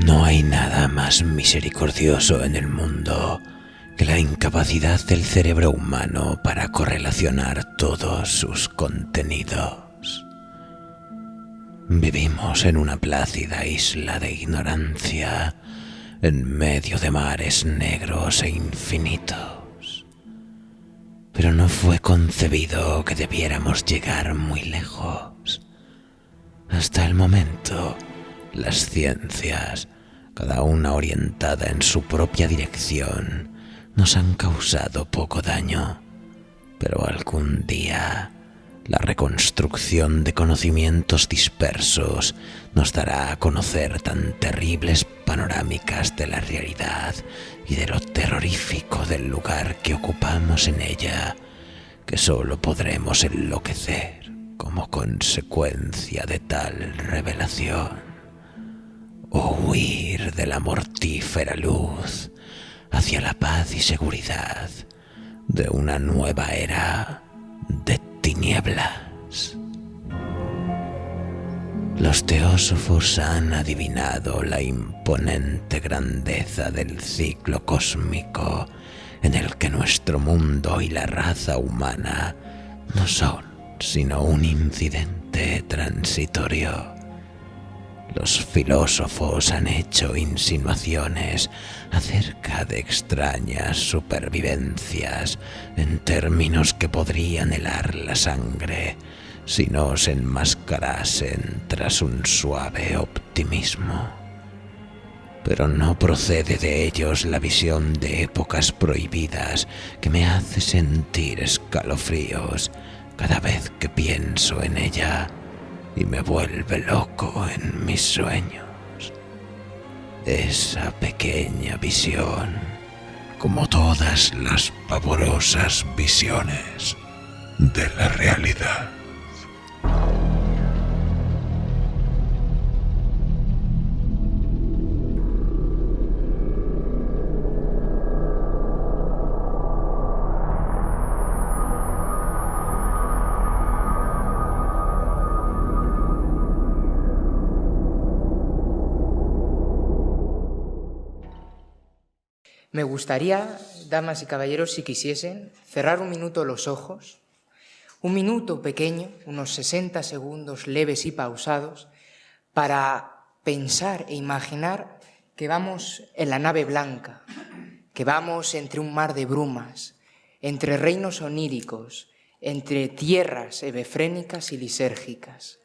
No hay nada más misericordioso en el mundo que la incapacidad del cerebro humano para correlacionar todos sus contenidos. Vivimos en una plácida isla de ignorancia, en medio de mares negros e infinitos. Pero no fue concebido que debiéramos llegar muy lejos. Hasta el momento, las ciencias, cada una orientada en su propia dirección, nos han causado poco daño. Pero algún día, la reconstrucción de conocimientos dispersos nos dará a conocer tan terribles panorámicas de la realidad y de lo terrorífico del lugar que ocupamos en ella, que solo podremos enloquecer como consecuencia de tal revelación, o huir de la mortífera luz hacia la paz y seguridad de una nueva era de tinieblas. Los teósofos han adivinado la imponente grandeza del ciclo cósmico en el que nuestro mundo y la raza humana no son sino un incidente transitorio. Los filósofos han hecho insinuaciones acerca de extrañas supervivencias en términos que podrían helar la sangre si no se enmascarasen tras un suave optimismo. Pero no procede de ellos la visión de épocas prohibidas que me hace sentir escalofríos cada vez que pienso en ella y me vuelve loco en mis sueños. Esa pequeña visión, como todas las pavorosas visiones de la realidad. Me gustaría, damas y caballeros, si quisiesen, cerrar un minuto los ojos, un minuto pequeño, unos 60 segundos leves y pausados, para pensar e imaginar que vamos en la nave blanca, que vamos entre un mar de brumas, entre reinos oníricos, entre tierras hebefrénicas y lisérgicas.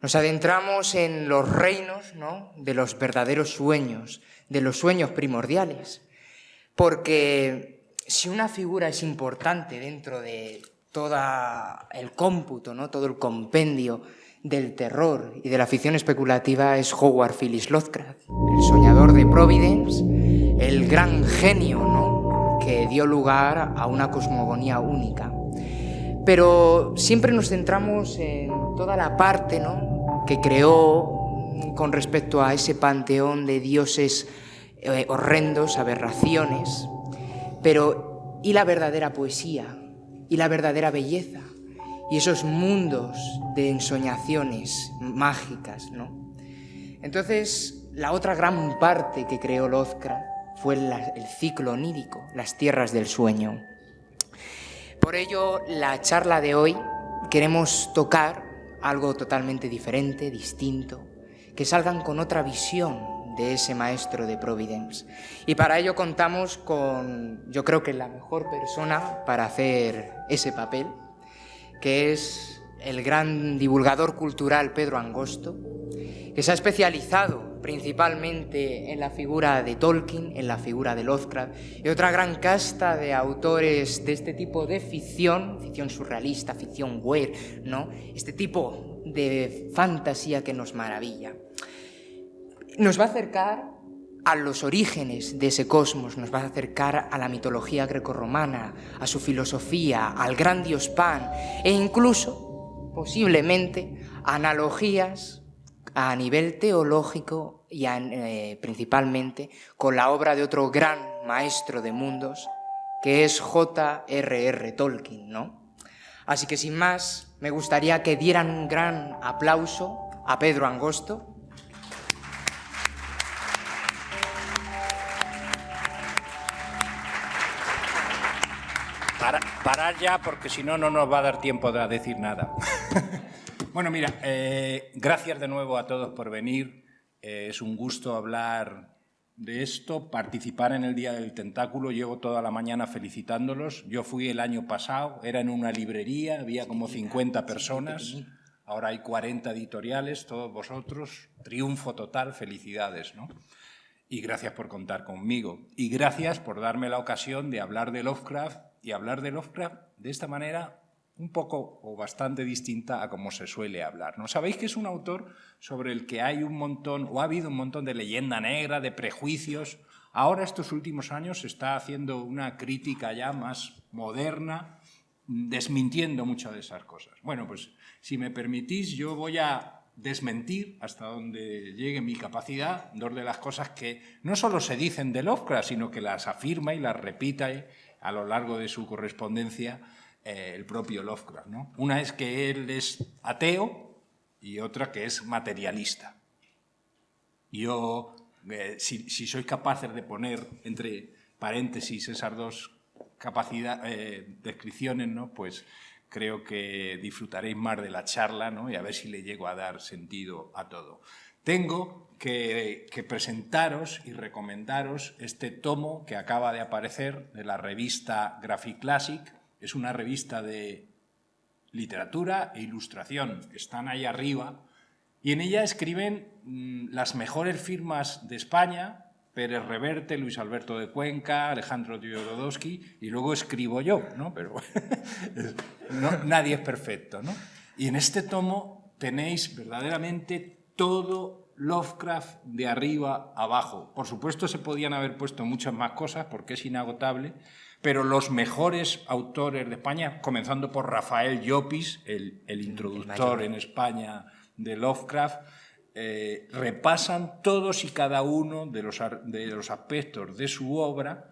Nos adentramos en los reinos, ¿no?, de los verdaderos sueños, de los sueños primordiales. Porque si una figura es importante dentro de todo el cómputo, ¿no?, todo el compendio del terror y de la ficción especulativa, es Howard Phillips Lovecraft, el soñador de Providence, el gran genio, ¿no?, que dio lugar a una cosmogonía única. Pero siempre nos centramos en toda la parte, ¿no?, que creó con respecto a ese panteón de dioses horrendos, aberraciones, pero ¿y la verdadera poesía? ¿Y la verdadera belleza? Y esos mundos de ensoñaciones mágicas, ¿no? Entonces, la otra gran parte que creó Lovecraft fue el ciclo onírico, las tierras del sueño. Por ello, la charla de hoy queremos tocar algo totalmente diferente, distinto, que salgan con otra visión de ese maestro de Providence. Y para ello contamos con, yo creo que la mejor persona para hacer ese papel, que es el gran divulgador cultural Pedro Angosto, que se ha especializado principalmente en la figura de Tolkien, en la figura de Lovecraft, y otra gran casta de autores de este tipo de ficción surrealista, ficción weird, ¿no?, este tipo de fantasía que nos maravilla. Nos va a acercar a los orígenes de ese cosmos, nos va a acercar a la mitología grecorromana, a su filosofía, al gran dios Pan, e incluso, posiblemente, analogías a nivel teológico y principalmente con la obra de otro gran maestro de mundos, que es J.R.R. Tolkien, ¿no? Así que sin más, me gustaría que dieran un gran aplauso a Pedro Angosto. Parar ya, porque si no, no nos va a dar tiempo de decir nada. Bueno, mira, gracias de nuevo a todos por venir. Es un gusto hablar de esto, participar en el Día del Tentáculo. Llevo toda la mañana felicitándolos. Yo fui el año pasado, era en una librería, había como 50 personas. Ahora hay 40 editoriales, todos vosotros. Triunfo total, felicidades, ¿no? Y gracias por contar conmigo. Y gracias por darme la ocasión de hablar de Lovecraft, y hablar de Lovecraft de esta manera un poco o bastante distinta a como se suele hablar, ¿no? Sabéis que es un autor sobre el que hay un montón, o ha habido un montón de leyenda negra, de prejuicios. Ahora, estos últimos años, se está haciendo una crítica ya más moderna, desmintiendo muchas de esas cosas. Bueno, pues si me permitís, yo voy a desmentir hasta donde llegue mi capacidad dos de las cosas que no solo se dicen de Lovecraft, sino que las afirma y las repita a lo largo de su correspondencia el propio Lovecraft, ¿no? Una es que él es ateo y otra que es materialista. Yo, si sois capaces de poner entre paréntesis esas dos descripciones, ¿no? Pues creo que disfrutaréis más de la charla, ¿no? Y a ver si le llego a dar sentido a todo. Tengo que presentaros y recomendaros este tomo que acaba de aparecer de la revista Graphic Classic. Es una revista de literatura e ilustración. Están ahí arriba y en ella escriben las mejores firmas de España: Pérez Reverte, Luis Alberto de Cuenca, Alejandro Jodorowsky, y luego escribo yo, ¿no? Pero nadie es perfecto, ¿no? Y en este tomo tenéis verdaderamente todo Lovecraft de arriba a abajo. Por supuesto, se podían haber puesto muchas más cosas porque es inagotable, pero los mejores autores de España, comenzando por Rafael Llopis, el introductor en España de Lovecraft, repasan todos y cada uno de los aspectos de su obra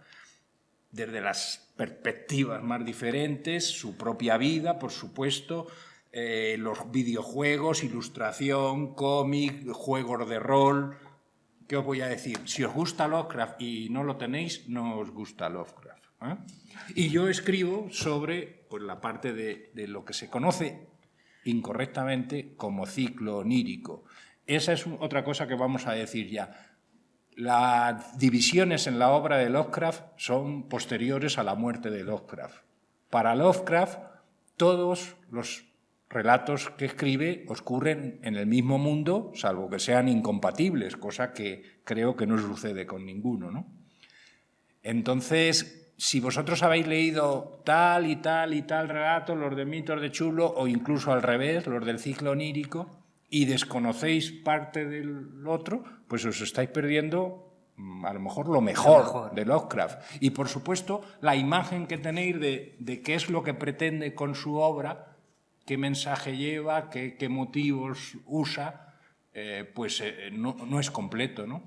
desde las perspectivas más diferentes, su propia vida, por supuesto, los videojuegos, ilustración, cómic, juegos de rol. ¿Qué os voy a decir? Si os gusta Lovecraft y no lo tenéis, no os gusta Lovecraft, ¿eh? Y yo escribo sobre, pues, la parte de lo que se conoce incorrectamente como ciclo onírico. Esa es otra cosa que vamos a decir ya. Las divisiones en la obra de Lovecraft son posteriores a la muerte de Lovecraft. Para Lovecraft, todos los relatos que escribe ocurren en el mismo mundo, salvo que sean incompatibles, cosa que creo que no sucede con ninguno, ¿no? Entonces, si vosotros habéis leído tal y tal y tal relato, los de Mitos de Chulo, o incluso al revés, los del ciclo onírico, y desconocéis parte del otro, pues os estáis perdiendo a lo mejor lo mejor de Lovecraft. Y, por supuesto, la imagen que tenéis de qué es lo que pretende con su obra, qué mensaje lleva, qué motivos usa, no es completo, ¿no?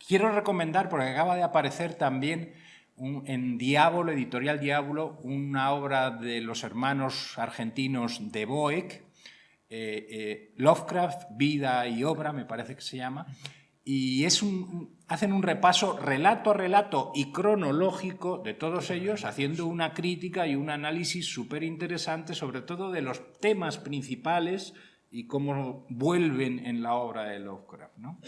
Quiero recomendar, porque acaba de aparecer también en Diablo, Editorial Diablo, una obra de los hermanos argentinos de Boeck, Lovecraft, Vida y Obra, me parece que se llama, y hacen un repaso relato a relato y cronológico de todos ellos, haciendo una crítica y un análisis súper interesante, sobre todo de los temas principales y cómo vuelven en la obra de Lovecraft, ¿no?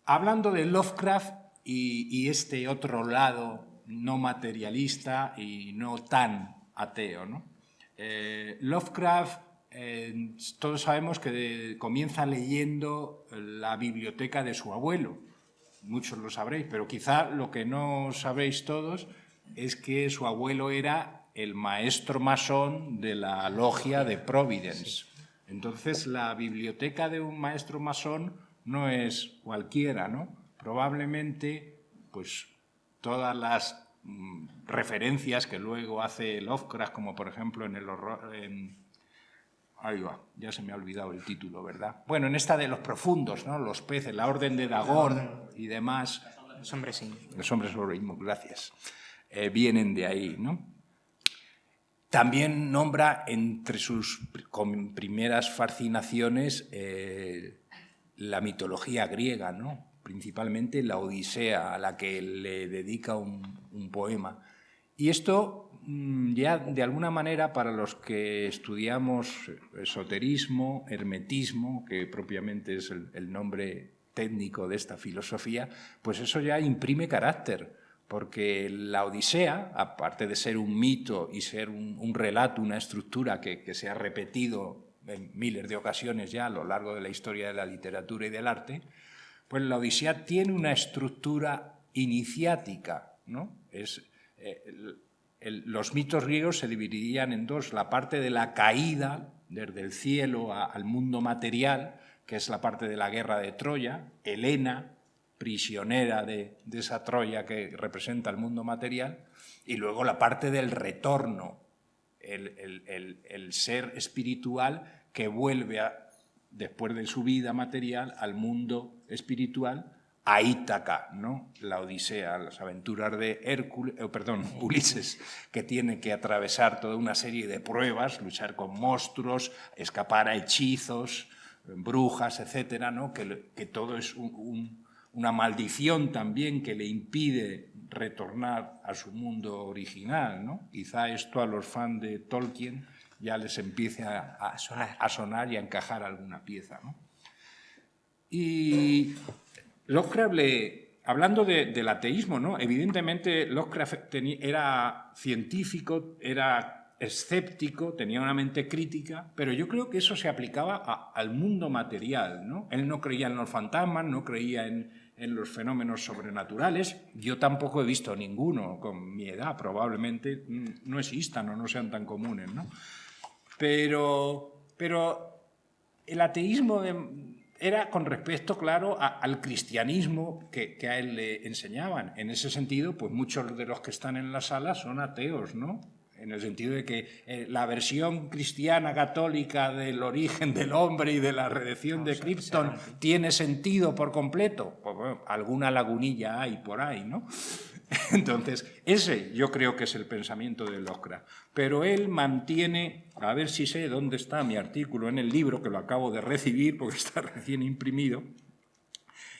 Hablando de Lovecraft y este otro lado no materialista y no tan ateo, ¿no? Lovecraft, todos sabemos que comienza leyendo la biblioteca de su abuelo. Muchos lo sabréis, pero quizá lo que no sabéis todos es que su abuelo era el maestro masón de la logia de Providence. Entonces, la biblioteca de un maestro masón no es cualquiera, ¿no? Probablemente, pues, todas las referencias que luego hace Lovecraft, como por ejemplo en el horror... Ahí va, ya se me ha olvidado el título, ¿verdad? Bueno, en esta de los profundos, ¿no? Los peces, la orden de Dagón y demás. Los hombres Inmos. Los hombres Inmos, gracias. Vienen de ahí, ¿no? También nombra entre sus primeras fascinaciones la mitología griega, ¿no? Principalmente la Odisea, a la que le dedica un poema. Y esto ya de alguna manera para los que estudiamos esoterismo, hermetismo, que propiamente es el nombre técnico de esta filosofía, pues eso ya imprime carácter, porque la Odisea, aparte de ser un mito y ser un relato, una estructura que se ha repetido en miles de ocasiones ya a lo largo de la historia de la literatura y del arte, pues la Odisea tiene una estructura iniciática, ¿no? Los mitos griegos se dividirían en dos: la parte de la caída desde el cielo al mundo material, que es la parte de la guerra de Troya, Helena, prisionera de esa Troya que representa el mundo material, y luego la parte del retorno, el ser espiritual que vuelve después de su vida material al mundo espiritual, a Ítaca, ¿no? La Odisea, las aventuras de Ulises, que tiene que atravesar toda una serie de pruebas, luchar con monstruos, escapar a hechizos, brujas, etcétera, ¿no? Que todo es una maldición también que le impide retornar a su mundo original, ¿no? Quizá esto a los fans de Tolkien ya les empiece a sonar y a encajar alguna pieza, ¿no? Y Lovecraft, hablando del ateísmo, ¿no? Evidentemente Lovecraft era científico, era escéptico, tenía una mente crítica, pero yo creo que eso se aplicaba al mundo material, ¿no? Él no creía en los fantasmas, no creía en los fenómenos sobrenaturales. Yo tampoco he visto ninguno con mi edad, probablemente no existan o no sean tan comunes, ¿no? Pero el ateísmo era con respecto, claro, al cristianismo que a él le enseñaban. En ese sentido, pues muchos de los que están en la sala son ateos, ¿no? En el sentido de que la versión cristiana católica del origen del hombre y de la redención de Krypton tiene sentido por completo. Pues bueno, alguna lagunilla hay por ahí, ¿no? Entonces, ese yo creo que es el pensamiento de Lovecraft. Pero él mantiene, a ver si sé dónde está mi artículo en el libro, que lo acabo de recibir porque está recién imprimido,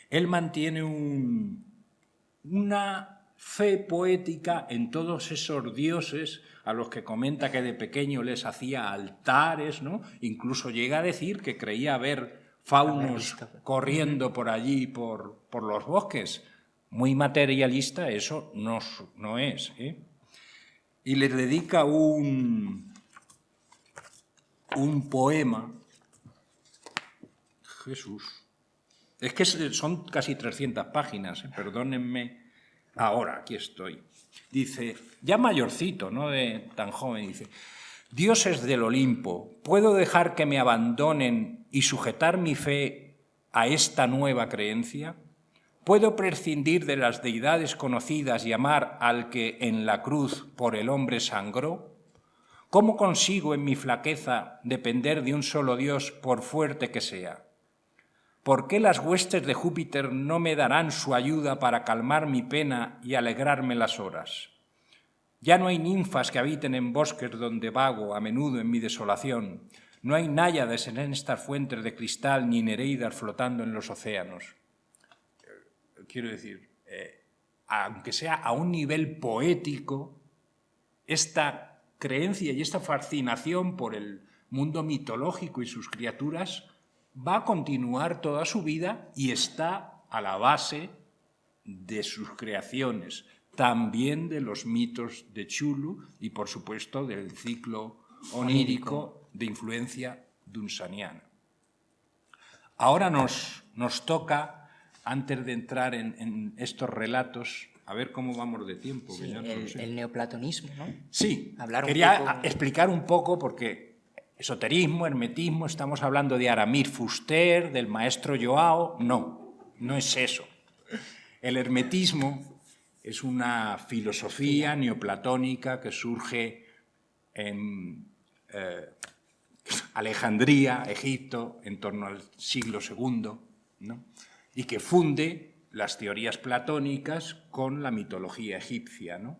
él mantiene una fe poética en todos esos dioses a los que comenta que de pequeño les hacía altares, ¿no? Incluso llega a decir que creía ver faunos corriendo por allí, por los bosques. Muy materialista eso no es, ¿eh? Y le dedica un poema. Jesús. Es que son casi 300 páginas, perdónenme. Ahora, aquí estoy. Dice, ya mayorcito, no de tan joven, dice: dioses del Olimpo, ¿puedo dejar que me abandonen y sujetar mi fe a esta nueva creencia? ¿Puedo prescindir de las deidades conocidas y amar al que en la cruz por el hombre sangró? ¿Cómo consigo en mi flaqueza depender de un solo Dios por fuerte que sea? ¿Por qué las huestes de Júpiter no me darán su ayuda para calmar mi pena y alegrarme las horas? Ya no hay ninfas que habiten en bosques donde vago a menudo en mi desolación. No hay náyades en estas fuentes de cristal ni nereidas flotando en los océanos. Quiero decir, aunque sea a un nivel poético, esta creencia y esta fascinación por el mundo mitológico y sus criaturas va a continuar toda su vida y está a la base de sus creaciones, también de los mitos de Chulu y, por supuesto, del ciclo onírico de influencia dunsaniana. Ahora nos toca, antes de entrar en estos relatos, a ver cómo vamos de tiempo. Sí, el neoplatonismo, ¿no? Sí, quería explicar un poco porque esoterismo, hermetismo, estamos hablando de Aramis Fuster, del maestro Joao. No, no es eso. El hermetismo es una filosofía neoplatónica que surge en Alejandría, Egipto, en torno al siglo II, ¿no? Y que funde las teorías platónicas con la mitología egipcia, ¿no?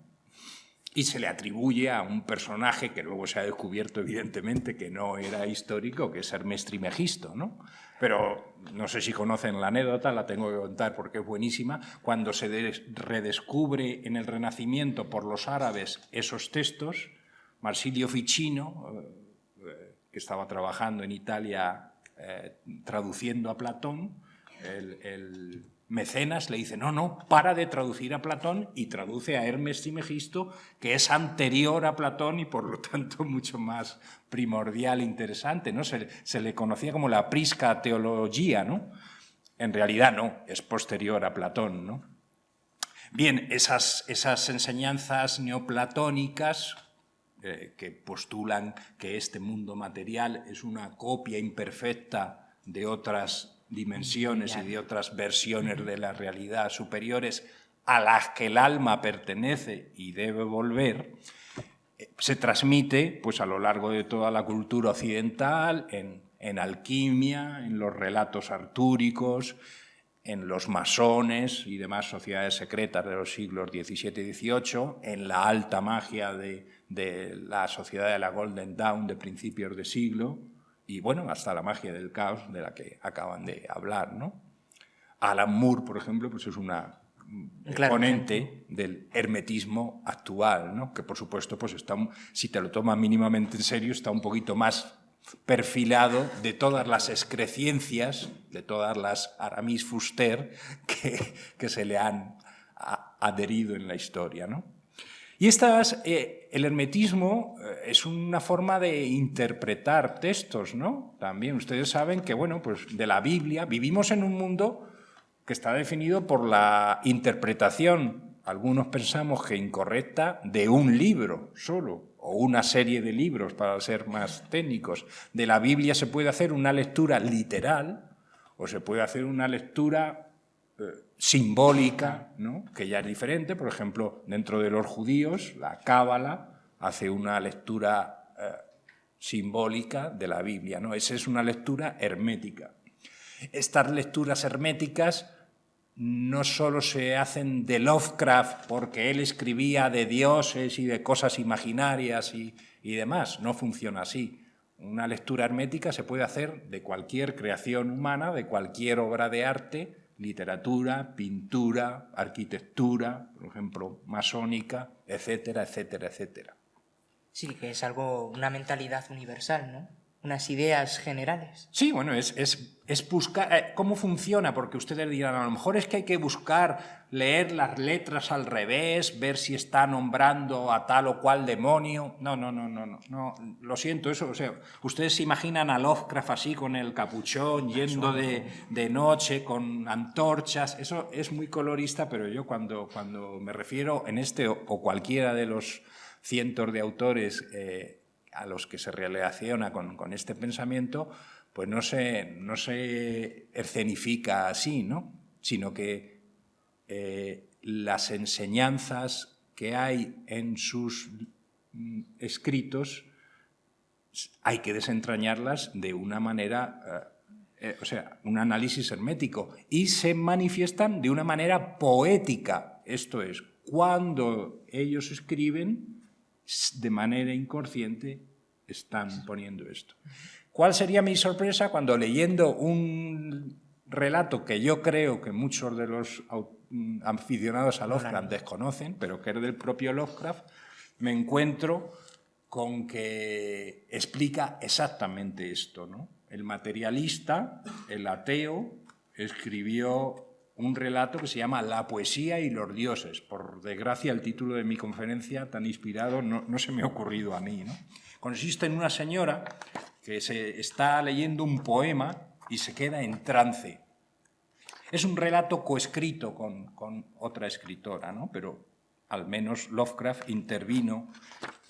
Y se le atribuye a un personaje que luego se ha descubierto, evidentemente, que no era histórico, que es Hermes Trismegisto, ¿no? Pero no sé si conocen la anécdota, la tengo que contar porque es buenísima. Cuando se redescubre en el Renacimiento por los árabes esos textos, Marsilio Ficino, que estaba trabajando en Italia traduciendo a Platón, el mecenas le dice, no, para de traducir a Platón, y traduce a Hermes Trismegisto, que es anterior a Platón y por lo tanto mucho más primordial e interesante, ¿no? Se le conocía como la prisca teología, ¿no? En realidad no, es posterior a Platón, ¿no? Bien, esas enseñanzas neoplatónicas que postulan que este mundo material es una copia imperfecta de otras dimensiones y de otras versiones de la realidad superiores a las que el alma pertenece y debe volver, se transmite pues, a lo largo de toda la cultura occidental, en alquimia, en los relatos artúricos, en los masones y demás sociedades secretas de los siglos XVII y XVIII, en la alta magia de la sociedad de la Golden Dawn de principios de siglo, y bueno, hasta la magia del caos de la que acaban de hablar, ¿no? Alan Moore, por ejemplo, pues es una exponente del hermetismo actual, ¿no? Que por supuesto, pues está, si te lo tomas mínimamente en serio, está un poquito más perfilado de todas las excreciencias, de todas las Aramis Fuster que se le han adherido en la historia, ¿no? Y el hermetismo es una forma de interpretar textos, ¿no? También ustedes saben que, bueno, pues de la Biblia vivimos en un mundo que está definido por la interpretación, algunos pensamos que incorrecta, de un libro solo, o una serie de libros, para ser más técnicos. De la Biblia se puede hacer una lectura literal o se puede hacer una lectura simbólica, ¿no? Que ya es diferente. Por ejemplo, dentro de los judíos, la Cábala hace una lectura simbólica de la Biblia, ¿no? Esa es una lectura hermética. Estas lecturas herméticas no solo se hacen de Lovecraft porque él escribía de dioses y de cosas imaginarias y demás, no funciona así. Una lectura hermética se puede hacer de cualquier creación humana, de cualquier obra de arte, literatura, pintura, arquitectura, por ejemplo, masónica, etcétera, etcétera, etcétera. Sí, que es algo, una mentalidad universal, ¿no? Unas ideas generales. Sí, bueno, es buscar cómo funciona, porque ustedes dirán, a lo mejor es que hay que buscar, leer las letras al revés, ver si está nombrando a tal o cual demonio. No, lo siento, eso, o sea, ustedes se imaginan a Lovecraft así con el capuchón, yendo de noche, con antorchas, eso es muy colorista, pero yo cuando me refiero en este o cualquiera de los cientos de autores a los que se relaciona con este pensamiento, pues no se escenifica así, ¿no? Sino que las enseñanzas que hay en sus escritos hay que desentrañarlas de una manera, o sea, un análisis hermético, y se manifiestan de una manera poética. Esto es, cuando ellos escriben, de manera inconsciente están poniendo esto. ¿Cuál sería mi sorpresa cuando, leyendo un relato que yo creo que muchos de los aficionados a Lovecraft desconocen, pero que es del propio Lovecraft, me encuentro con que explica exactamente esto, ¿no? El materialista, el ateo, escribió un relato que se llama La poesía y los dioses. Por desgracia, el título de mi conferencia, tan inspirado, no se me ha ocurrido a mí, ¿no? Consiste en una señora que se está leyendo un poema y se queda en trance. Es un relato coescrito con otra escritora, ¿no? Pero al menos Lovecraft intervino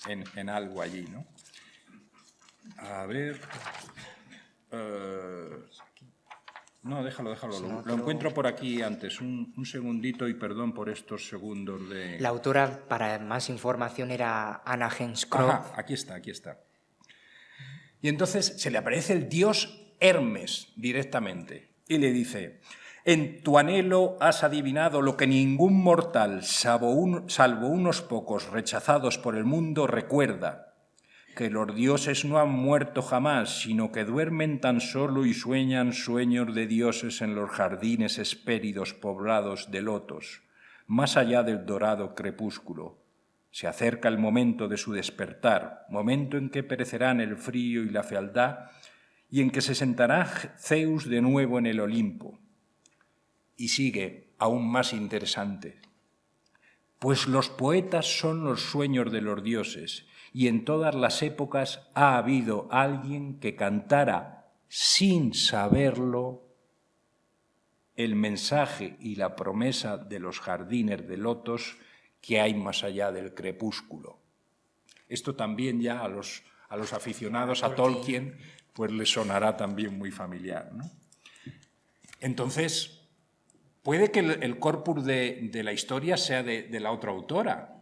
en algo allí, ¿no? A ver... no, déjalo. Lo encuentro por aquí antes. Un segundito y perdón por estos segundos de... La autora, para más información, era Anna Henscroft. Ajá, aquí está. Y entonces se le aparece el dios Hermes directamente y le dice: en tu anhelo has adivinado lo que ningún mortal, salvo unos pocos rechazados por el mundo, recuerda, que los dioses no han muerto jamás, sino que duermen tan solo y sueñan sueños de dioses en los jardines hespéridos poblados de lotos, más allá del dorado crepúsculo. Se acerca el momento de su despertar, momento en que perecerán el frío y la fealdad, y en que se sentará Zeus de nuevo en el Olimpo. Y sigue, aún más interesante. Pues los poetas son los sueños de los dioses, y en todas las épocas ha habido alguien que cantara, sin saberlo, el mensaje y la promesa de los jardines de lotos que hay más allá del crepúsculo. Esto también ya a los aficionados a Tolkien pues les sonará también muy familiar, ¿no? Entonces, puede que el corpus de la historia sea de la otra autora,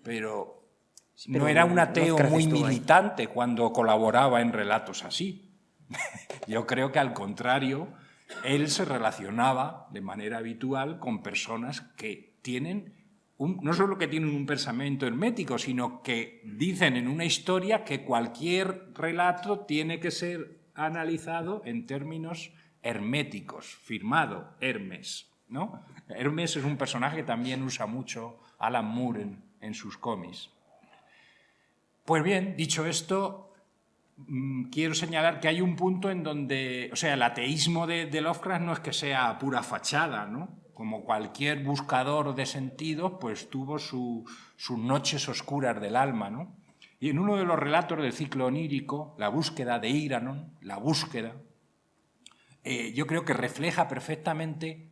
pero no era un ateo muy militante cuando colaboraba en relatos así. Yo creo que al contrario, él se relacionaba de manera habitual con personas que tienen no solo que tienen un pensamiento hermético, sino que dicen en una historia que cualquier relato tiene que ser analizado en términos herméticos, firmado Hermes, ¿no? Hermes es un personaje que también usa mucho Alan Moore en sus cómics. Pues bien, dicho esto, quiero señalar que hay un punto en donde, o sea, el ateísmo de Lovecraft no es que sea pura fachada, ¿no? Como cualquier buscador de sentidos, pues tuvo sus noches oscuras del alma, ¿no? Y en uno de los relatos del ciclo onírico, La búsqueda de Iranon, yo creo que refleja perfectamente,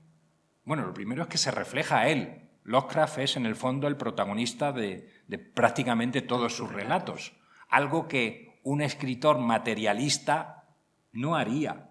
bueno, lo primero es que se refleja a él. Lovecraft es en el fondo el protagonista de prácticamente todos sus relatos, algo que un escritor materialista no haría.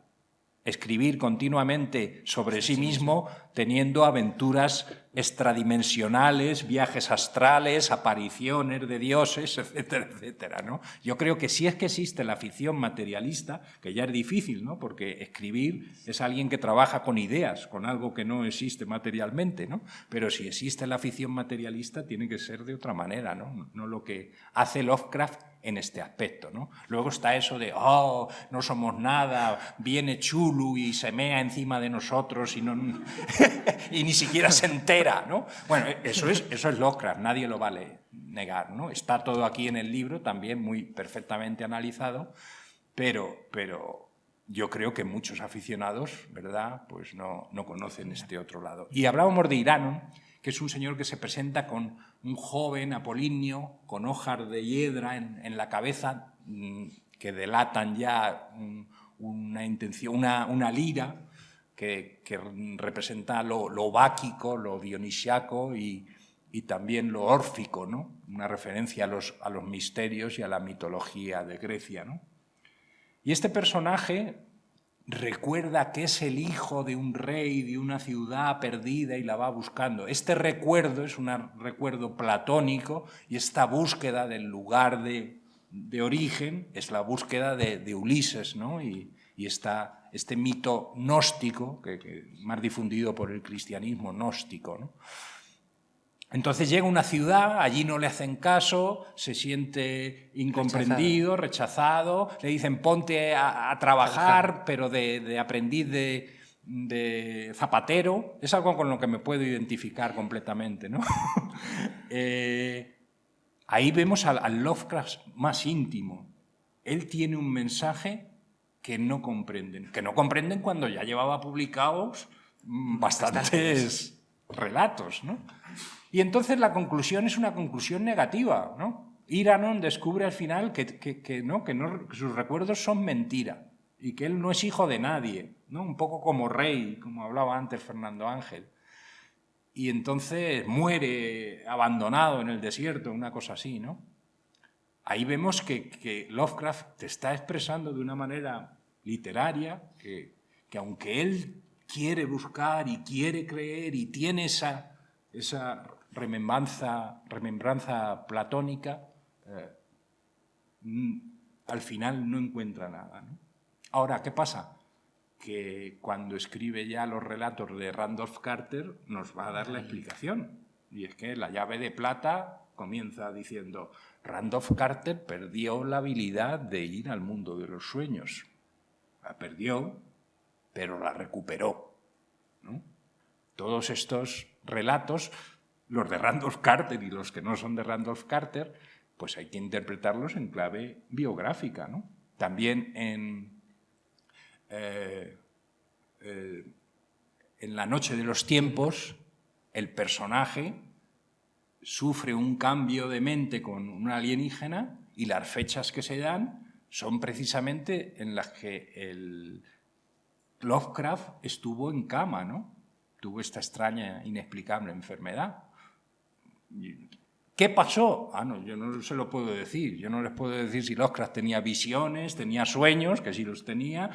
Escribir continuamente sobre sí mismo, teniendo aventuras extradimensionales, viajes astrales, apariciones de dioses, etcétera, etcétera, ¿no? Yo creo que sí es que existe la ficción materialista, que ya es difícil, ¿no? Porque escribir es alguien que trabaja con ideas, con algo que no existe materialmente, ¿no? Pero si existe la ficción materialista, tiene que ser de otra manera, ¿no? No lo que hace Lovecraft en este aspecto, ¿no? Luego está eso de, no somos nada, viene Chulu y se mea encima de nosotros y, y ni siquiera se entera, ¿no? Bueno, eso es Lovecraft, nadie lo vale negar, ¿no? Está todo aquí en el libro, también muy perfectamente analizado, pero yo creo que muchos aficionados, ¿verdad?, pues no conocen este otro lado. Y hablábamos de Iranon, que es un señor que se presenta con un joven apolinio, con hojas de hiedra en la cabeza, que delatan ya una intención, una lira que representa lo báquico, lo dionisiaco y también lo órfico, ¿no? Una referencia a los misterios y a la mitología de Grecia, ¿no? Y este personaje recuerda que es el hijo de un rey de una ciudad perdida y la va buscando. Este recuerdo es un recuerdo platónico y esta búsqueda del lugar de origen es la búsqueda de Ulises, ¿no? Y está este mito gnóstico, que más difundido por el cristianismo gnóstico, ¿no? Entonces llega a una ciudad, allí no le hacen caso, se siente incomprendido, rechazado, le dicen ponte a trabajar, pero de aprendiz de zapatero. Es algo con lo que me puedo identificar completamente, ¿no? Ahí vemos al Lovecraft más íntimo. Él tiene un mensaje que no comprenden cuando ya llevaba publicados bastantes relatos, ¿no? Y entonces la conclusión es una conclusión negativa, ¿no? Iranon descubre al final que sus recuerdos son mentira y que él no es hijo de nadie, ¿no? Un poco como Rey, como hablaba antes Fernando Ángel. Y entonces muere abandonado en el desierto, una cosa así, ¿no? ahí vemos que Lovecraft te está expresando de una manera literaria que aunque él quiere buscar y quiere creer y tiene esa remembranza platónica, al final no encuentra nada, ¿no? Ahora, ¿qué pasa? Que cuando escribe ya los relatos de Randolph Carter nos va a dar la explicación. Y es que La llave de plata comienza diciendo: Randolph Carter perdió la habilidad de ir al mundo de los sueños. La perdió, pero la recuperó, ¿no? Todos estos relatos, los de Randolph Carter y los que no son de Randolph Carter, pues hay que interpretarlos en clave biográfica, ¿no? También en La noche de los tiempos, el personaje sufre un cambio de mente con un alienígena y las fechas que se dan son precisamente en las que el Lovecraft estuvo en cama, ¿no? Tuvo esta extraña, inexplicable enfermedad. ¿Qué pasó? No, yo no se lo puedo decir. Yo no les puedo decir si Lovecraft tenía visiones, tenía sueños, que sí los tenía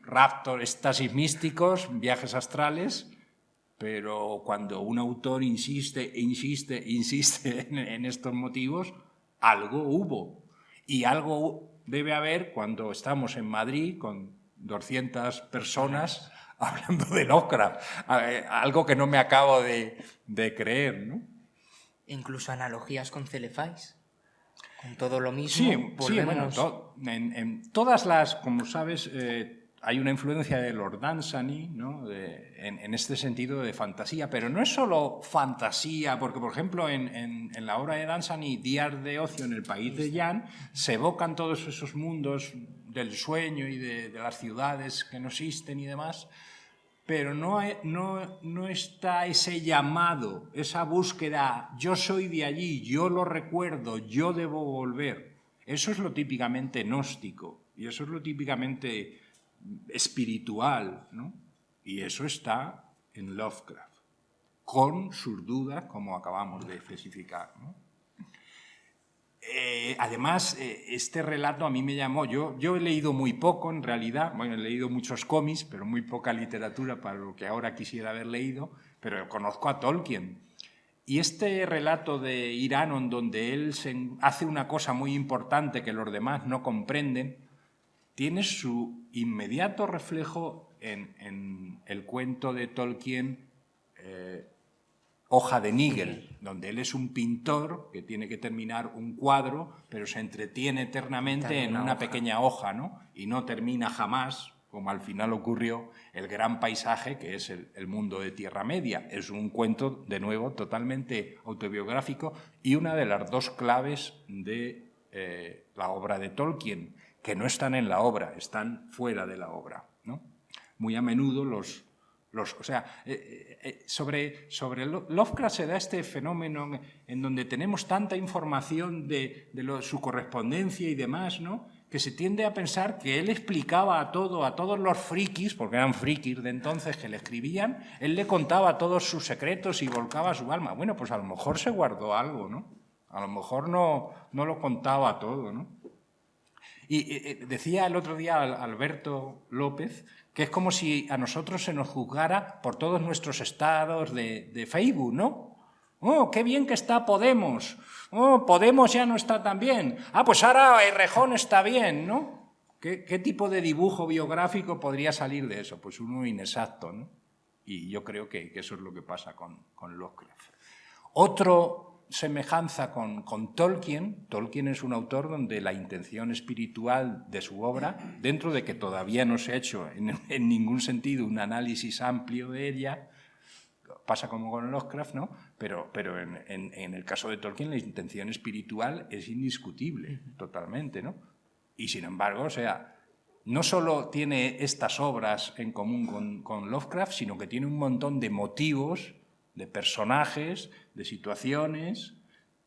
raptos, éxtasis místicos, viajes astrales, pero cuando un autor insiste en estos motivos, algo hubo. Y algo debe haber cuando estamos en Madrid con 200 personas hablando de Lovecraft, algo que no me acabo de creer, ¿no? Incluso analogías con Celefais, con todo lo mismo. Sí, volvemos... bueno, en todas las, como sabes, hay una influencia de Lord Dunsany, ¿no? En este sentido de fantasía, pero no es solo fantasía, porque, por ejemplo, en la obra de Dunsany, Días de ocio en el país de Jan, se evocan todos esos mundos del sueño y de las ciudades que no existen y demás, pero no está ese llamado, esa búsqueda, yo soy de allí, yo lo recuerdo, yo debo volver. Eso es lo típicamente gnóstico y eso es lo típicamente espiritual, ¿no? Y eso está en Lovecraft, con sus dudas, como acabamos de especificar, ¿no? Además, este relato a mí me llamó, yo he leído muy poco en realidad, bueno, he leído muchos cómics, pero muy poca literatura para lo que ahora quisiera haber leído, pero conozco a Tolkien. Y este relato de Iranon, donde él hace una cosa muy importante que los demás no comprenden, tiene su inmediato reflejo en el cuento de Tolkien, Hoja de Nigel, donde él es un pintor que tiene que terminar un cuadro, pero se entretiene eternamente en una pequeña hoja, ¿no? Y no termina jamás, como al final ocurrió, el gran paisaje que es el mundo de Tierra Media. Es un cuento, de nuevo, totalmente autobiográfico y una de las dos claves de la obra de Tolkien, que no están en la obra, están fuera de la obra, ¿no? Muy a menudo sobre Lovecraft se da este fenómeno en donde tenemos tanta información de su correspondencia y demás, ¿no? Que se tiende a pensar que él explicaba a todos los frikis, porque eran frikis de entonces que le escribían, él le contaba todos sus secretos y volcaba su alma. Bueno, pues a lo mejor se guardó algo, ¿no? A lo mejor no lo contaba todo, ¿no? Y decía el otro día Alberto López que es como si a nosotros se nos juzgara por todos nuestros estados de Facebook, ¿no? ¡Oh, qué bien que está Podemos! ¡Oh, Podemos ya no está tan bien! ¡Ah, pues ahora Errejón está bien!, ¿no? ¿Qué tipo de dibujo biográfico podría salir de eso? Pues uno inexacto, ¿no? Y yo creo que eso es lo que pasa con Lovecraft. Otro semejanza con Tolkien. Tolkien es un autor donde la intención espiritual de su obra, dentro de que todavía no se ha hecho en ningún sentido un análisis amplio de ella, pasa como con Lovecraft, ¿no? Pero en el caso de Tolkien la intención espiritual es indiscutible, totalmente, ¿no? Y sin embargo, o sea, no solo tiene estas obras en común con Lovecraft, sino que tiene un montón de motivos, de personajes, de situaciones,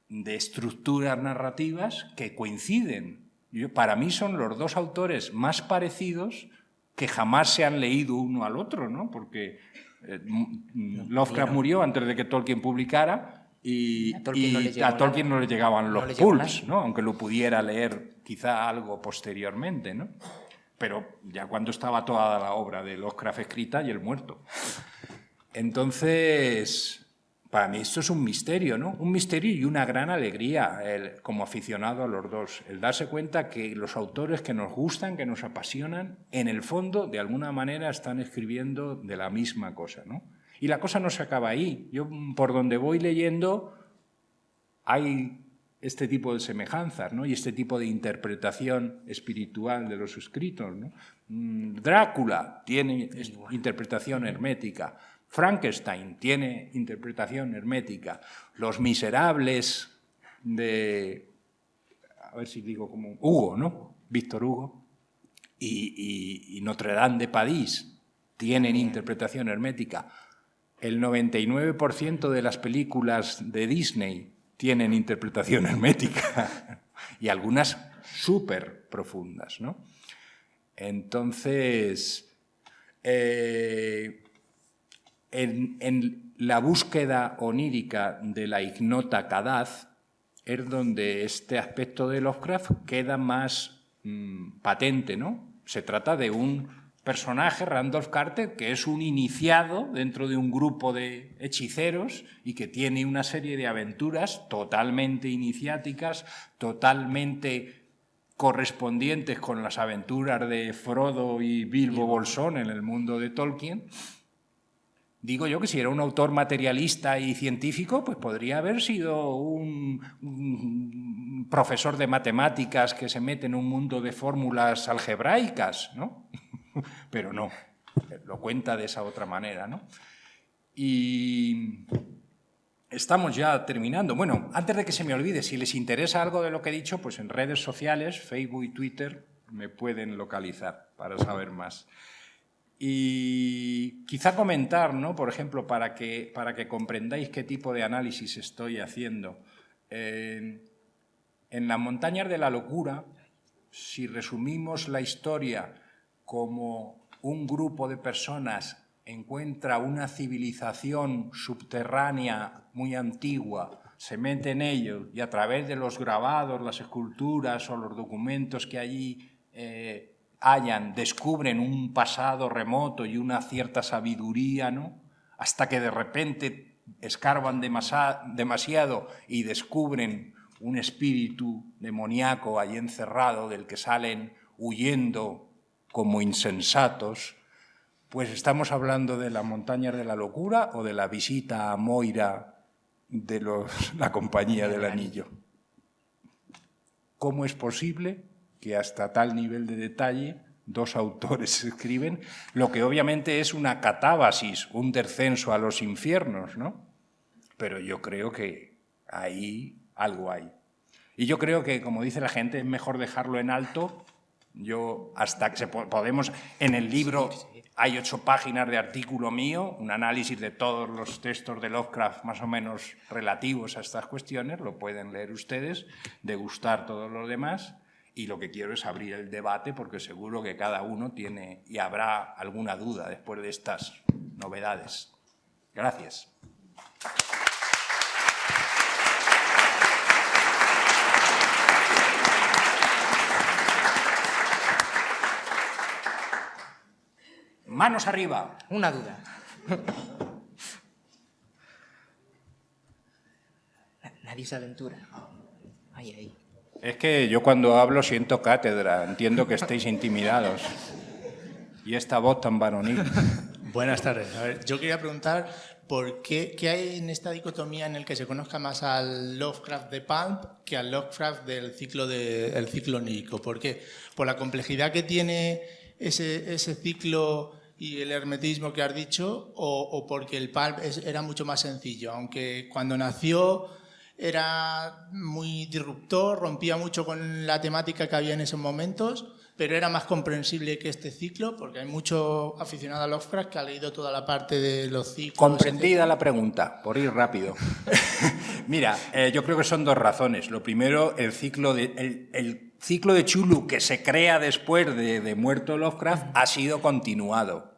de estructuras narrativas que coinciden. Para mí son los dos autores más parecidos que jamás se han leído uno al otro, ¿no? Porque Lovecraft murió antes de que Tolkien publicara Y a Tolkien no le llegaban no los le llegó pulps, ¿no? Aunque lo pudiera leer quizá algo posteriormente, ¿no? Pero ya cuando estaba toda la obra de Lovecraft escrita y él muerto. Entonces, para mí esto es un misterio, ¿no? Un misterio y una gran alegría como aficionado a los dos. El darse cuenta que los autores que nos gustan, que nos apasionan, en el fondo, de alguna manera, están escribiendo de la misma cosa, ¿no? Y la cosa no se acaba ahí. Yo, por donde voy leyendo, hay este tipo de semejanzas, ¿no? Y este tipo de interpretación espiritual de los escritos, ¿no? Drácula tiene interpretación hermética. Frankenstein tiene interpretación hermética. Los Miserables de... A ver si digo como... Hugo, ¿no? Víctor Hugo. Y Notre Dame de París tienen interpretación hermética. El 99% de las películas de Disney tienen interpretación hermética y algunas súper profundas, ¿no? Entonces, en la búsqueda onírica de la ignota Kadaz es donde este aspecto de Lovecraft queda más patente, ¿no? Se trata de un personaje, Randolph Carter, que es un iniciado dentro de un grupo de hechiceros y que tiene una serie de aventuras totalmente iniciáticas, totalmente correspondientes con las aventuras de Frodo y Bilbo Bolsón en el mundo de Tolkien. Digo yo que si era un autor materialista y científico, pues podría haber sido un profesor de matemáticas que se mete en un mundo de fórmulas algebraicas, ¿no? Pero no, lo cuenta de esa otra manera, ¿no? Y estamos ya terminando. Bueno, antes de que se me olvide, si les interesa algo de lo que he dicho, pues en redes sociales, Facebook y Twitter, me pueden localizar para saber más. Y quizá comentar, ¿no? Por ejemplo, para que comprendáis qué tipo de análisis estoy haciendo. En Las montañas de la locura, si resumimos la historia como un grupo de personas encuentra una civilización subterránea muy antigua, se mete en ello y a través de los grabados, las esculturas o los documentos que allí hallan, descubren un pasado remoto y una cierta sabiduría, ¿no? Hasta que de repente escarban demasiado y descubren un espíritu demoníaco allí encerrado del que salen huyendo como insensatos, pues estamos hablando de Las montañas de la locura o de la visita a Moira de la Compañía del Anillo. ¿Cómo es posible que hasta tal nivel de detalle dos autores escriben lo que obviamente es una catábasis, un descenso a los infiernos, ¿no? Pero yo creo que ahí algo hay. Y yo creo que, como dice la gente, es mejor dejarlo en alto. Yo hasta que podemos, en el libro hay 8 páginas de artículo mío, un análisis de todos los textos de Lovecraft más o menos relativos a estas cuestiones, lo pueden leer ustedes, degustar todos los demás, y lo que quiero es abrir el debate porque seguro que cada uno tiene y habrá alguna duda después de estas novedades. Gracias. Manos arriba. Una duda. Nadie se aventura. Ay, ay. Es que yo cuando hablo siento cátedra, entiendo que estéis intimidados. Y esta voz tan varonil. Buenas tardes. A ver, yo quería preguntar por qué hay en esta dicotomía en el que se conozca más al Lovecraft de Pulp que al Lovecraft del ciclo onírico. ¿Por qué? Por la complejidad que tiene ese ciclo y el hermetismo que has dicho, o porque el Pulp era mucho más sencillo, aunque cuando nació era muy disruptor, rompía mucho con la temática que había en esos momentos, pero era más comprensible que este ciclo, porque hay mucho aficionado a Lovecraft que ha leído toda la parte de los ciclos. Comprendida la pregunta, por ir rápido. Mira, yo creo que son 2 razones. Lo primero, el ciclo de Chulu que se crea después de muerto Lovecraft ha sido continuado.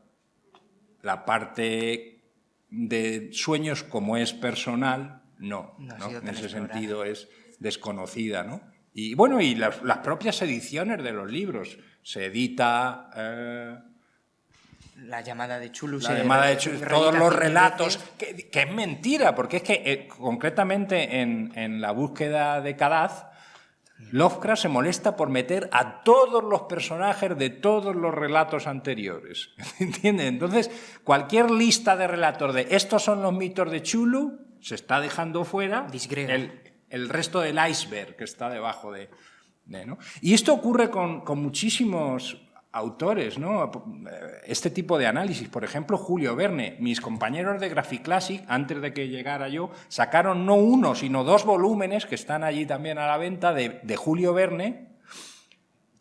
La parte de sueños, como es personal, no, ha ¿no? sido En tan ese explorada. sentido es desconocida, ¿no? Y bueno, y las propias ediciones de los libros. Se edita La llamada de Chulu. la llamada de Chulu, todos los relatos, que es mentira, porque es que concretamente en La búsqueda de Kadaz, Lovecraft se molesta por meter a todos los personajes de todos los relatos anteriores. ¿Entiendes? Entonces, cualquier lista de relatos de estos son los mitos de Chulu, se está dejando fuera el resto del iceberg que está debajo de ¿no? Y esto ocurre con muchísimos autores, ¿no? Este tipo de análisis. Por ejemplo, Julio Verne. Mis compañeros de Graphiclassic, antes de que llegara yo, sacaron no uno, sino 2 volúmenes que están allí también a la venta de Julio Verne.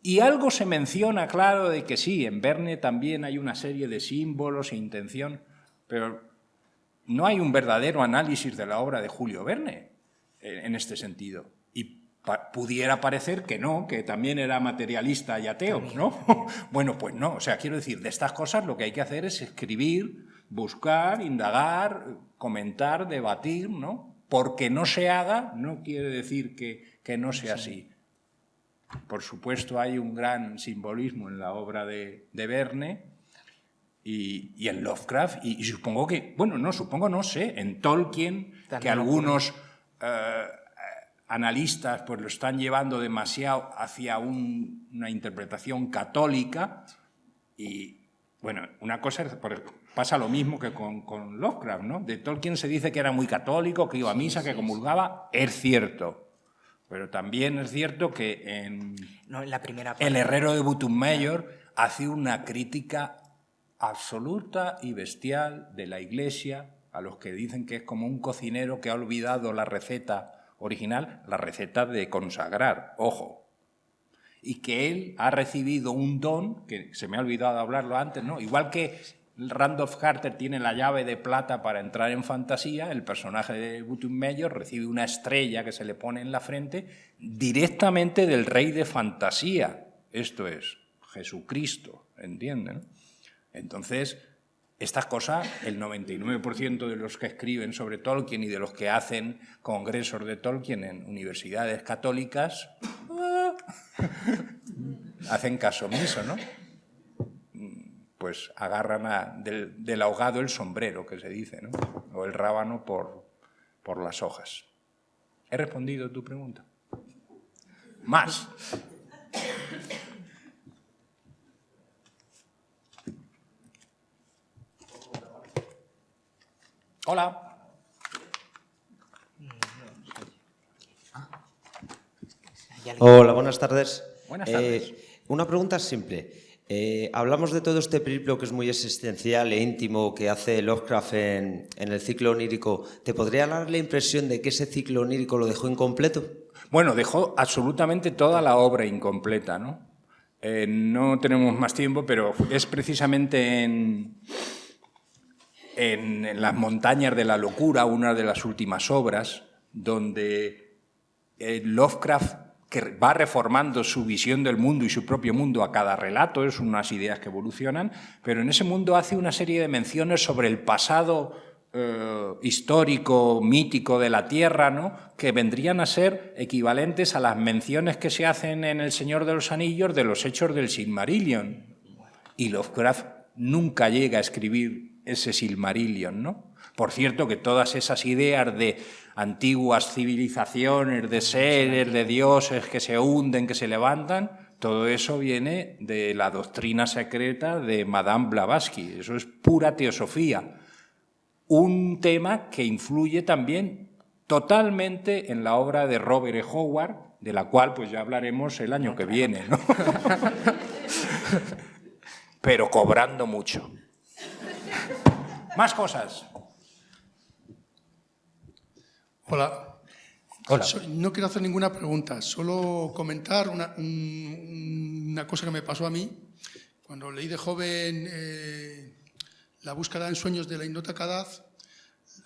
Y algo se menciona, claro, de que sí, en Verne también hay una serie de símbolos e intención, pero no hay un verdadero análisis de la obra de Julio Verne en este sentido. Y pudiera parecer que no, que también era materialista y ateo, ¿no? Bueno, pues no. O sea, quiero decir, de estas cosas lo que hay que hacer es escribir, buscar, indagar, comentar, debatir, ¿no? Porque no se haga no quiere decir que no sea así. Por supuesto, hay un gran simbolismo en la obra de Verne y en Lovecraft, y supongo que, bueno, no, supongo, no sé, en Tolkien, también que algunos analistas pues lo están llevando demasiado hacia una interpretación católica y, bueno, una cosa es, pasa lo mismo que con Lovecraft, ¿no? De Tolkien se dice que era muy católico, que iba a misa, que comulgaba, es cierto, pero también es cierto que en la primera parte, El herrero de Butenmayor hace una crítica absoluta y bestial de la Iglesia a los que dicen que es como un cocinero que ha olvidado la receta original, la receta de consagrar, ojo, y que él ha recibido un don, que se me ha olvidado hablarlo antes, ¿no? Igual que Randolph Carter tiene la llave de plata para entrar en fantasía, el personaje de Butenmayor recibe una estrella que se le pone en la frente directamente del rey de fantasía, esto es, Jesucristo, ¿entienden? Entonces, estas cosas, el 99% de los que escriben sobre Tolkien y de los que hacen congresos de Tolkien en universidades católicas, hacen caso omiso, ¿no? Pues agarran del ahogado el sombrero, que se dice, ¿no? O el rábano por las hojas. ¿He respondido a tu pregunta? Más. Hola. Hola, buenas tardes. Buenas tardes. Una pregunta simple. Hablamos de todo este periplo que es muy existencial e íntimo que hace Lovecraft en el ciclo onírico. ¿Te podría dar la impresión de que ese ciclo onírico lo dejó incompleto? Bueno, dejó absolutamente toda la obra incompleta, ¿no? No tenemos más tiempo, pero es precisamente en Las montañas de la locura, una de las últimas obras, donde Lovecraft, que va reformando su visión del mundo y su propio mundo a cada relato, es unas ideas que evolucionan, pero en ese mundo hace una serie de menciones sobre el pasado histórico, mítico de la Tierra, ¿no? Que vendrían a ser equivalentes a las menciones que se hacen en El Señor de los Anillos de los hechos del Silmarillion. Y Lovecraft nunca llega a escribir ese Silmarillion, ¿no? Por cierto, que todas esas ideas de antiguas civilizaciones, de seres, de dioses que se hunden, que se levantan, todo eso viene de la doctrina secreta de Madame Blavatsky. Eso es pura teosofía. Un tema que influye también totalmente en la obra de Robert E. Howard, de la cual pues ya hablaremos el año que viene, ¿no? Pero cobrando mucho. Más cosas. Hola. Hola. No quiero hacer ninguna pregunta, solo comentar una cosa que me pasó a mí. Cuando leí de joven La búsqueda en sueños de la ignota Kadaz,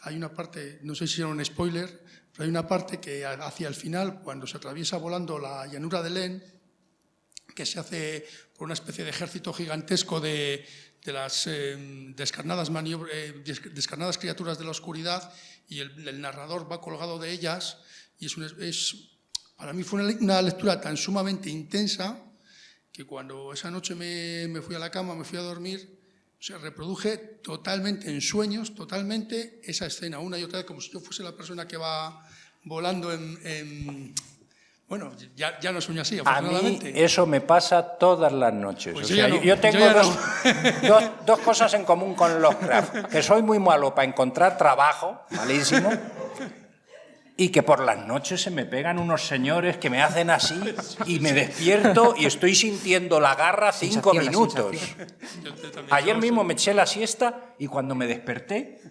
hay una parte, no sé si era un spoiler, pero hay una parte que hacia el final, cuando se atraviesa volando la llanura de Len, que se hace por una especie de ejército gigantesco de descarnadas criaturas de la oscuridad, y el narrador va colgado de ellas, y para mí fue una lectura tan sumamente intensa que cuando esa noche me fui a la cama, me fui a dormir, reproduje totalmente en sueños, totalmente esa escena, una y otra vez, como si yo fuese la persona que va volando Bueno, ya no sueño así, afortunadamente. A mí eso me pasa todas las noches. Pues o sea, yo tengo dos cosas en común con Lovecraft, que soy muy malo para encontrar trabajo, malísimo, y que por las noches se me pegan unos señores que me hacen así y me despierto y estoy sintiendo la garra 5 minutos. Ayer mismo me eché la siesta y cuando me desperté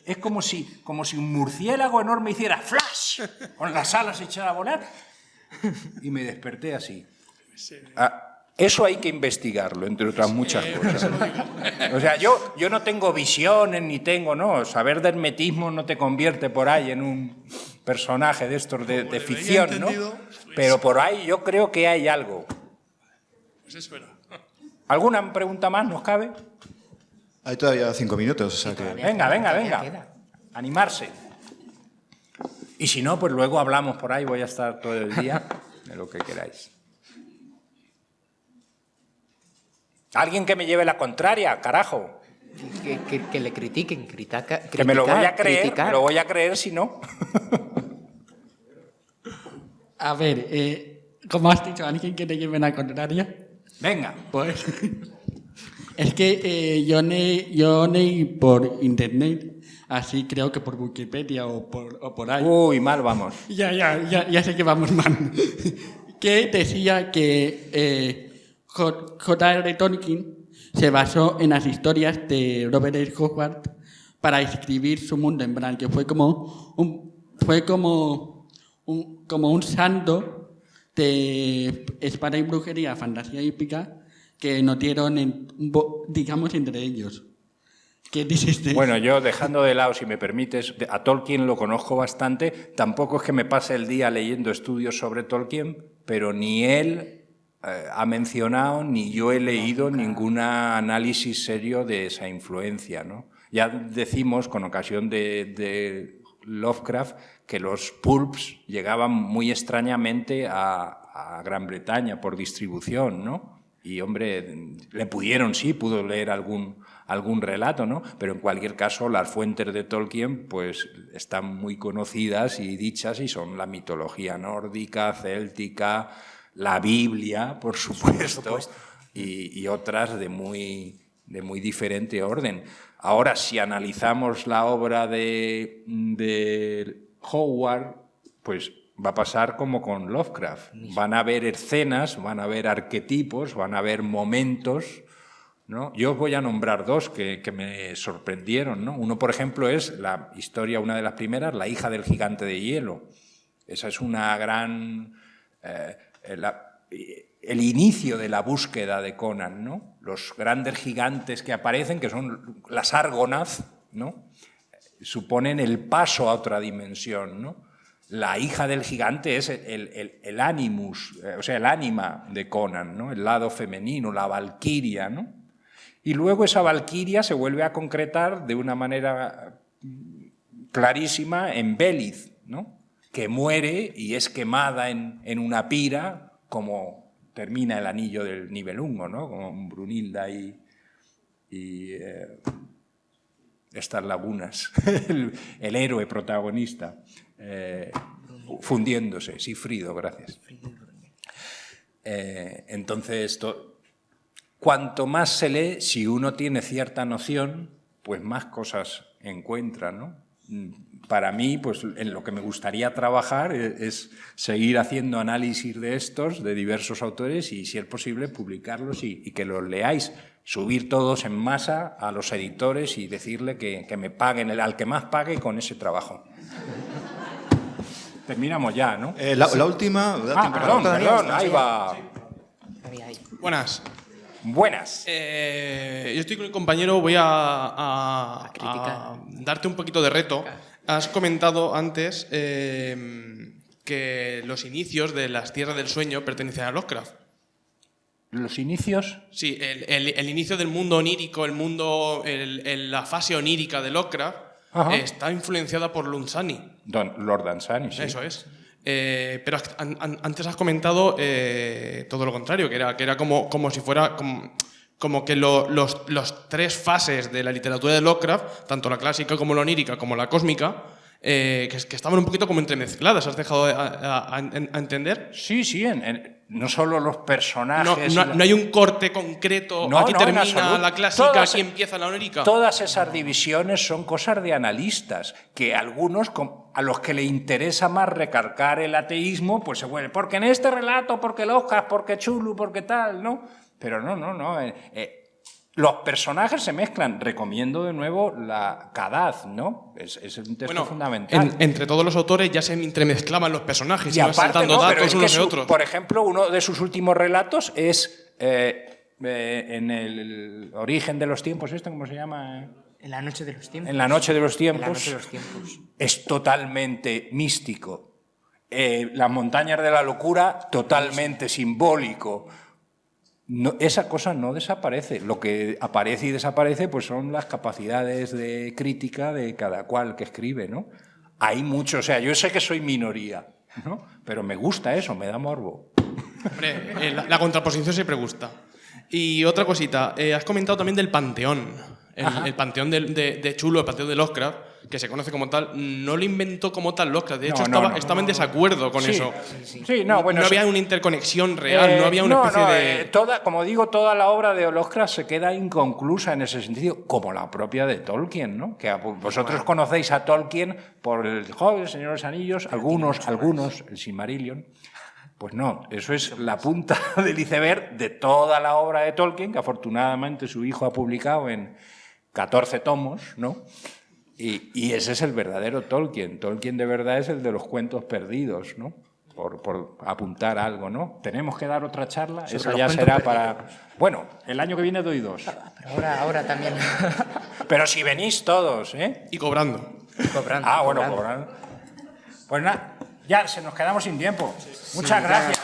es como si un murciélago enorme hiciera flash, con las alas echara a volar, y me desperté así. Eso hay que investigarlo, entre otras muchas cosas. O sea, yo no tengo visiones ni tengo, no, saber de hermetismo no te convierte por ahí en un personaje de estos de ficción, ¿no? Pero por ahí yo creo que hay algo. Pues eso era. ¿Alguna pregunta más nos cabe? Hay todavía 5 minutos, o sea que... Venga. Animarse. Y si no, pues luego hablamos por ahí, voy a estar todo el día de lo que queráis. Alguien que me lleve la contraria, carajo. Que le critiquen, que me lo voy a creer, si no. A ver, ¿cómo has dicho? ¿Alguien que te lleve la contraria? Venga. Pues es que yo leí por internet, así creo que por Wikipedia o por ahí. Uy, mal vamos. Ya sé que vamos mal. Que decía que J.R. Tolkien se basó en las historias de Robert E. Howard para escribir su mundo en blanco. Fue como un santo de espada y brujería, fantasía épica, que nos dieron, digamos, entre ellos. ¿Qué dices de eso? Bueno, yo dejando de lado, si me permites, a Tolkien lo conozco bastante. Tampoco es que me pase el día leyendo estudios sobre Tolkien, pero ni él ha mencionado, ni yo he leído ningún análisis serio de esa influencia, ¿no? Ya decimos, con ocasión de Lovecraft, que los pulps llegaban muy extrañamente a Gran Bretaña por distribución, ¿no? Y, hombre, pudo leer algún relato, ¿no? Pero en cualquier caso, las fuentes de Tolkien pues están muy conocidas y dichas, y son la mitología nórdica, céltica, la Biblia, por supuesto, y otras de muy diferente orden. Ahora, si analizamos la obra de Howard, pues va a pasar como con Lovecraft. Van a haber escenas, van a haber arquetipos, van a haber momentos, ¿no? Yo os voy a nombrar dos que me sorprendieron, ¿no? Uno, por ejemplo, es la historia, una de las primeras, La hija del gigante de hielo. Esa es una gran... el inicio de la búsqueda de Conan, ¿no? Los grandes gigantes que aparecen, que son las Argonath, ¿no? Suponen el paso a otra dimensión, ¿no? La hija del gigante es el animus, o sea, el ánima de Conan, ¿no? El lado femenino, la valquiria, ¿no? Y luego esa valquiria se vuelve a concretar de una manera clarísima en Belith, ¿no? Que muere y es quemada en una pira, como termina el anillo del Nibelungo, ¿no? Con Brunilda y estas lagunas, el héroe protagonista, fundiéndose. Sigfrido, gracias. Entonces, cuanto más se lee, si uno tiene cierta noción, pues más cosas encuentra, ¿no? Para mí, pues en lo que me gustaría trabajar es seguir haciendo análisis de estos, de diversos autores, y si es posible publicarlos y que los leáis, subir todos en masa a los editores y decirle que me paguen, al que más pague con ese trabajo. Terminamos ya, ¿no? La última... Perdón, ahí va. Buenas. Buenas. Yo estoy con el compañero, voy a darte un poquito de reto. Has comentado antes que los inicios de las Tierras del Sueño pertenecen a Lovecraft. ¿Los inicios? Sí, el inicio del mundo onírico, la fase onírica de Lovecraft está influenciada por Lunsani. Lord Dunsany, sí. Eso es. Pero antes has comentado todo lo contrario, que era como si fuera como que los tres fases de la literatura de Lovecraft, tanto la clásica como la onírica como la cósmica, que estaban un poquito como entremezcladas. ¿Has dejado a entender? Sí, no solo los personajes... No hay un corte concreto, aquí termina la clásica, aquí empieza la onírica. Todas esas divisiones son cosas de analistas, que algunos, a los que le interesa más recargar el ateísmo, pues se vuelven, porque en este relato, porque Lovecraft, porque Chulu, porque tal, ¿no? Pero no. Los personajes se mezclan. Recomiendo de nuevo la Kadath, ¿no? Es un texto fundamental. Entre todos los autores ya se entremezclaban los personajes, y iban saltando datos unos de otros. Por ejemplo, uno de sus últimos relatos es en el origen de los tiempos, ¿cómo se llama? En la noche de los tiempos. En la noche de los tiempos. En la noche de los tiempos. Es totalmente místico. Las montañas de la locura, totalmente simbólico. No, esa cosa no desaparece. Lo que aparece y desaparece pues son las capacidades de crítica de cada cual que escribe, ¿no? Hay mucho, o sea, yo sé que soy minoría, ¿no? Pero me gusta eso, me da morbo. Hombre, la contraposición siempre gusta. Y otra cosita, has comentado también del Panteón. El Panteón de Chulo, el Panteón de Lovecraft, que se conoce como tal, no lo inventó como tal Lovecraft. De hecho, estaba en desacuerdo con eso. Sí, no había una interconexión real, no había una especie de... Como digo, toda la obra de Lovecraft se queda inconclusa en ese sentido, como la propia de Tolkien, ¿no? Que vosotros conocéis a Tolkien por El Hobbit, El Señor de los Anillos, algunos, el Silmarillion. Pues no, eso es la punta del iceberg de toda la obra de Tolkien, que afortunadamente su hijo ha publicado en 14 tomos, ¿no? Y ese es el verdadero Tolkien. Tolkien de verdad es el de los cuentos perdidos, ¿no? Por apuntar algo, ¿no? Tenemos que dar otra charla. Esa ya será para... Bueno, el año que viene doy 2. Pero ahora también. Pero si venís todos, ¿eh? Y cobrando. Bueno, cobrando. Pues nada, ya se nos quedamos sin tiempo. Muchas gracias.